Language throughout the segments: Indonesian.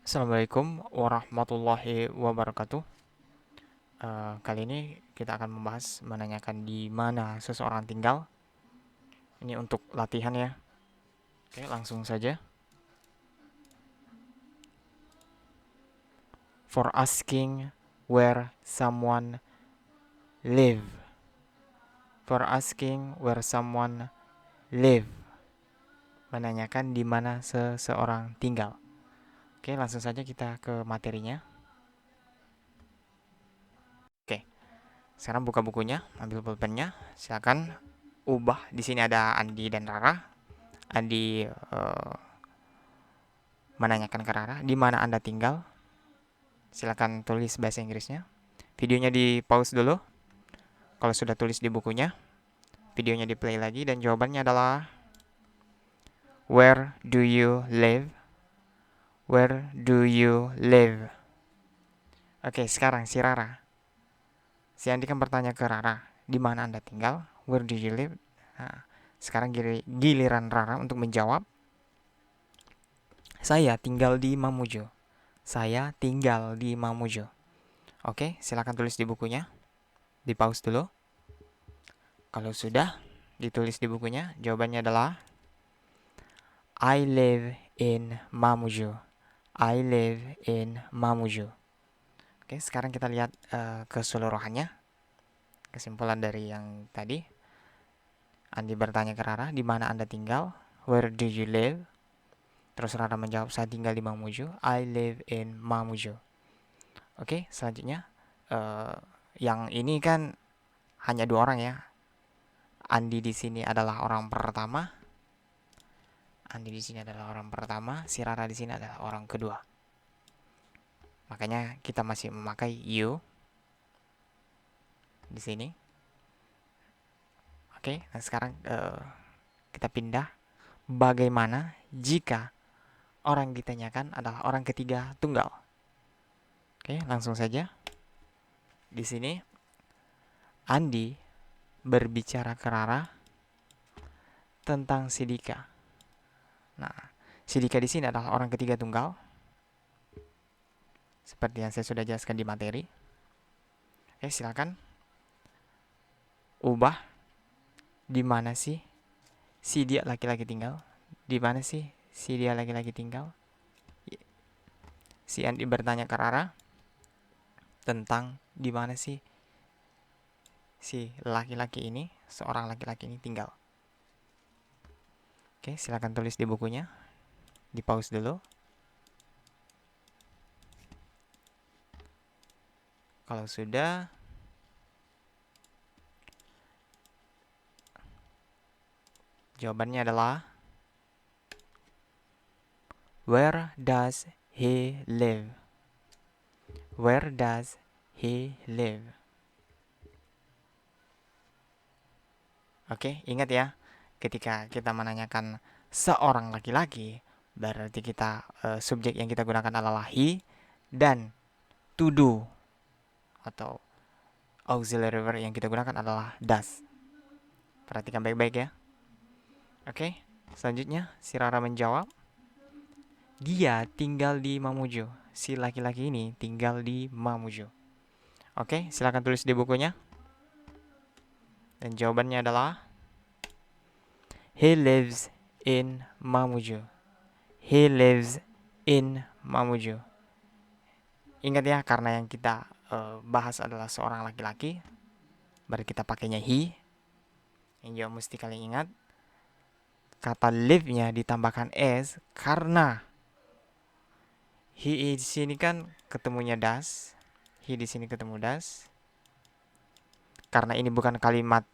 Assalamualaikum warahmatullahi wabarakatuh. Kali ini kita akan membahas menanyakan di mana seseorang tinggal. Ini untuk latihan ya. Oke, langsung saja. For asking where someone live. For asking where someone live. Menanyakan di mana seseorang tinggal. Oke, langsung saja kita ke materinya. Oke, sekarang buka bukunya, ambil pulpennya. Silakan ubah. Di sini ada Andi dan Rara. Andi menanyakan ke Rara, di mana Anda tinggal? Silakan tulis bahasa Inggrisnya. Videonya di pause dulu. Kalau sudah tulis di bukunya, videonya di play lagi dan jawabannya adalah Where do you live? Where do you live? Oke, sekarang si Rara. Si Andi kan bertanya ke Rara, di mana Anda tinggal? Where do you live? Nah, sekarang giliran Rara untuk menjawab. Saya tinggal di Mamuju. Saya tinggal di Mamuju. Oke, silakan tulis di bukunya. Di pause dulu. Kalau sudah ditulis di bukunya, jawabannya adalah I live in Mamuju. I live in Mamuju. Oke, sekarang kita lihat keseluruhannya. Kesimpulan dari yang tadi. Andi bertanya ke Rara, di mana Anda tinggal? Where do you live? Terus Rara menjawab, saya tinggal di Mamuju. I live in Mamuju. Oke, selanjutnya. eh, yang ini kan hanya dua orang ya. Andi di sini adalah orang pertama. Andi di sini adalah orang pertama, si Rara di sini adalah orang kedua. Makanya kita masih memakai you di sini. Oke, nah sekarang kita pindah. Bagaimana jika orang ditanyakan adalah orang ketiga tunggal? Oke, langsung saja. Di sini Andi berbicara ke Rara tentang Sidika. Nah, Sidika di sini adalah orang ketiga tunggal. Seperti yang saya sudah jelaskan di materi. Oke, silakan ubah. Di mana sih si dia laki-laki tinggal? Di mana sih si dia laki-laki tinggal? Si Andi bertanya ke Rara tentang di mana sih si laki-laki ini, seorang laki-laki ini tinggal. Oke, silakan tulis di bukunya. Di pause dulu. Kalau sudah, jawabannya adalah Where does he live? Where does he live? Oke, ingat ya, ketika kita menanyakan seorang laki-laki, berarti kita subjek yang kita gunakan adalah he dan to do atau auxiliary verb yang kita gunakan adalah does. Perhatikan baik-baik ya. Oke, selanjutnya si Rara menjawab, dia tinggal di Mamuju. Si laki-laki ini tinggal di Mamuju. Oke, silakan tulis di bukunya. Dan jawabannya adalah he lives in Mamuju. He lives in Mamuju. Ingat ya, karena yang kita bahas adalah seorang laki-laki, berarti kita pakainya he. Yang juga mesti kalian ingat, kata live-nya ditambahkan s karena he di sini kan ketemunya does. He di sini ketemu does. Karena ini bukan kalimat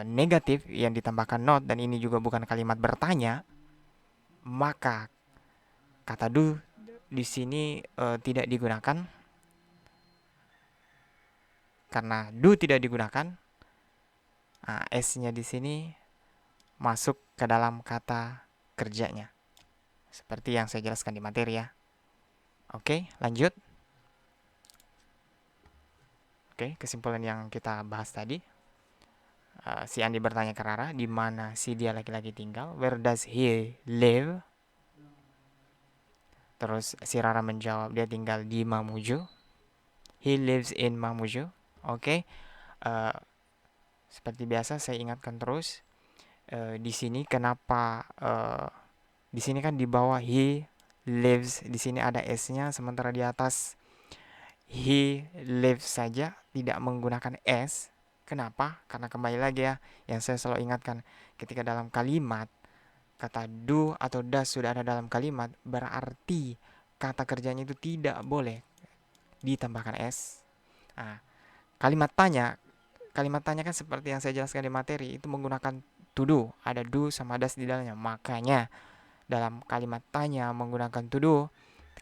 negatif yang ditambahkan not dan ini juga bukan kalimat bertanya, maka kata do di sini tidak digunakan. Karena do tidak digunakan, nah, s-nya di sini masuk ke dalam kata kerjanya. Seperti yang saya jelaskan di materi ya. Oke, lanjut. Oke, kesimpulan yang kita bahas tadi. Si Andi bertanya ke Rara, di mana si dia laki-laki tinggal? Where does he live? Terus si Rara menjawab dia tinggal di Mamuju. He lives in Mamuju. Oke. Eh, Seperti biasa saya ingatkan terus, di sini kenapa di sini kan di bawah he lives, di sini ada s-nya, sementara di atas he lives saja tidak menggunakan s. Kenapa? Karena kembali lagi ya, yang saya selalu ingatkan, ketika dalam kalimat kata do atau does sudah ada dalam kalimat, berarti kata kerjanya itu tidak boleh ditambahkan s. Nah, kalimat tanya kan seperti yang saya jelaskan di materi, itu menggunakan to do, ada do sama does di dalamnya. Makanya dalam kalimat tanya menggunakan to do,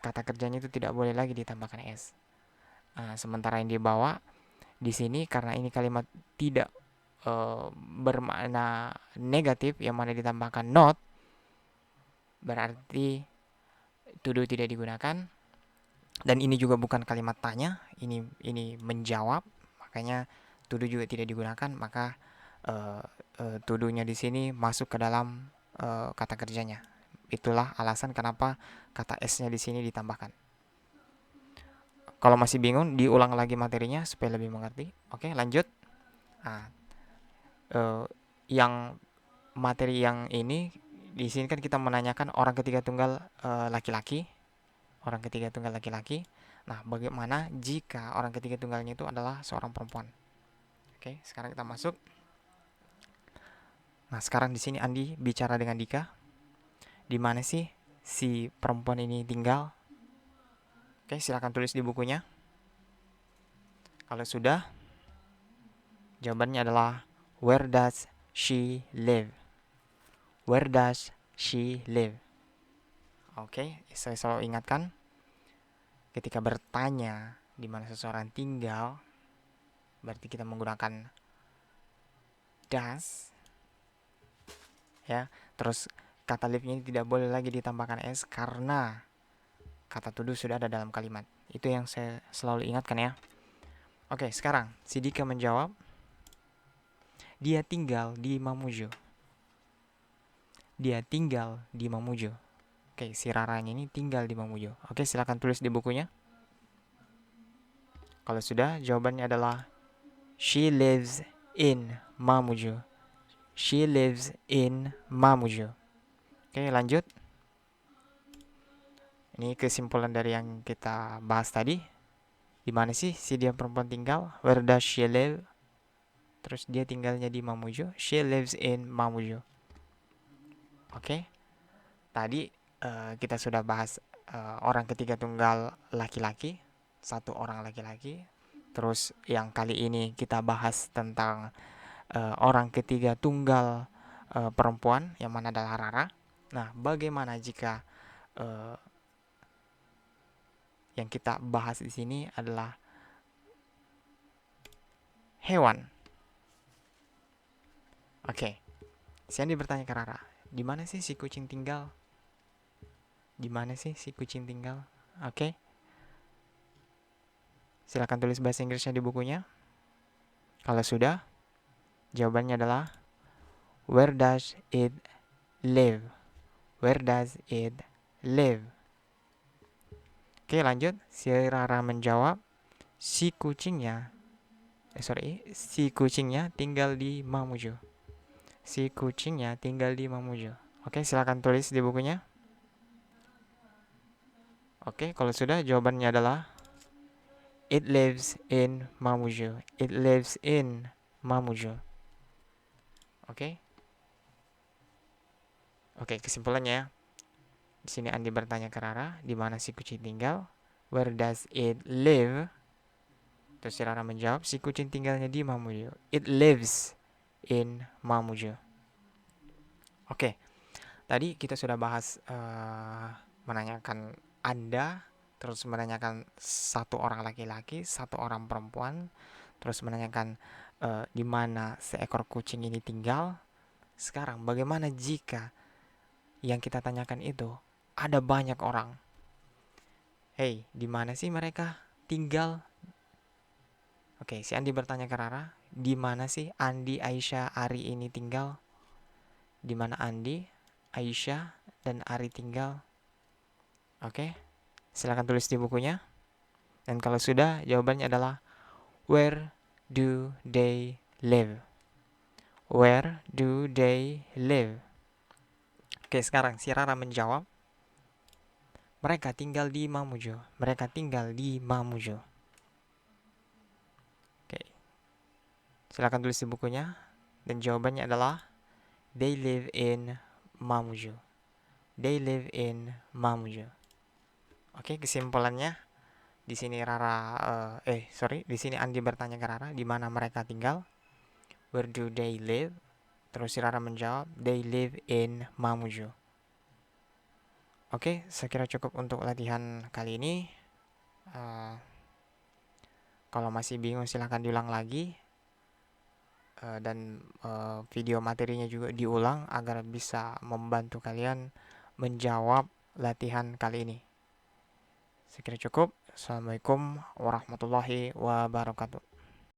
kata kerjanya itu tidak boleh lagi ditambahkan s. Nah, sementara yang dibawa di sini karena ini kalimat tidak bermakna negatif yang mana ditambahkan not, berarti to do tidak digunakan. Dan ini juga bukan kalimat tanya, ini menjawab, makanya to do juga tidak digunakan. Maka to do-nya di sini masuk ke dalam kata kerjanya. Itulah alasan kenapa kata s-nya di sini ditambahkan. Kalau masih bingung, diulang lagi materinya supaya lebih mengerti. Oke, lanjut. Nah, yang materi yang ini di sini kan kita menanyakan orang ketiga tunggal laki-laki, orang ketiga tunggal laki-laki. Nah, bagaimana jika orang ketiga tunggalnya itu adalah seorang perempuan? Oke, sekarang kita masuk. Nah, sekarang di sini Andi bicara dengan Dika. Di mana sih si perempuan ini tinggal? Oke, silakan tulis di bukunya. Kalau sudah, jawabannya adalah where does she live? Where does she live? Oke, saya selalu ingatkan ketika bertanya di mana seseorang tinggal, berarti kita menggunakan does, ya. Terus kata live-nya tidak boleh lagi ditambahkan s karena kata to do sudah ada dalam kalimat. Itu yang saya selalu ingatkan ya. Oke, sekarang si Dika menjawab, dia tinggal di Mamuju. Dia tinggal di Mamuju. Oke, si Raranya ini tinggal di Mamuju. Oke, silakan tulis di bukunya. Kalau sudah, jawabannya adalah she lives in Mamuju. She lives in Mamuju. Oke, lanjut. Ini kesimpulan dari yang kita bahas tadi. Di mana sih si dia perempuan tinggal? Where does she live? Terus dia tinggalnya di Mamuju. She lives in Mamuju. Oke. Tadi kita sudah bahas orang ketiga tunggal laki-laki, satu orang laki-laki. Terus yang kali ini kita bahas tentang orang ketiga tunggal perempuan yang mana adalah Rara. Nah, bagaimana jika yang kita bahas di sini adalah hewan? Oke. Sandy bertanya ke Rara, di mana sih si kucing tinggal? Di mana sih si kucing tinggal? Oke. Silakan tulis bahasa Inggrisnya di bukunya. Kalau sudah, jawabannya adalah where does it live? Where does it live? Oke, lanjut. Si Rara menjawab, si kucingnya tinggal di Mamuju. Si kucingnya tinggal di Mamuju. Oke, silakan tulis di bukunya. Oke, kalau sudah, jawabannya adalah it lives in Mamuju. It lives in Mamuju. Oke. Oke, kesimpulannya ya. Di sini Andi bertanya ke Rara, di mana si kucing tinggal? Where does it live? Terus si Rara menjawab, si kucing tinggalnya di Mamuju. It lives in Mamuju. Oke, tadi kita sudah bahas menanyakan Anda, terus menanyakan satu orang laki-laki, satu orang perempuan, terus menanyakan di mana seekor kucing ini tinggal. Sekarang bagaimana jika yang kita tanyakan itu ada banyak orang? Hey, di mana sih mereka tinggal? Oke, si Andi bertanya ke Rara, di mana sih Andi, Aisyah, Ari ini tinggal? Di mana Andi, Aisyah, dan Ari tinggal? Oke, Silahkan tulis di bukunya. Dan kalau sudah, jawabannya adalah where do they live? Where do they live? Oke, sekarang si Rara menjawab, mereka tinggal di Mamuju. Mereka tinggal di Mamuju. Oke, silakan tulis di bukunya. Dan jawabannya adalah they live in Mamuju. They live in Mamuju. Oke, kesimpulannya di sini di sini Andi bertanya ke Rara di mana mereka tinggal. Where do they live? Terus si Rara menjawab, they live in Mamuju. Oke, saya kira cukup untuk latihan kali ini. Kalau masih bingung silahkan diulang lagi. Dan video materinya juga diulang agar bisa membantu kalian menjawab latihan kali ini. Saya kira cukup. Assalamualaikum warahmatullahi wabarakatuh.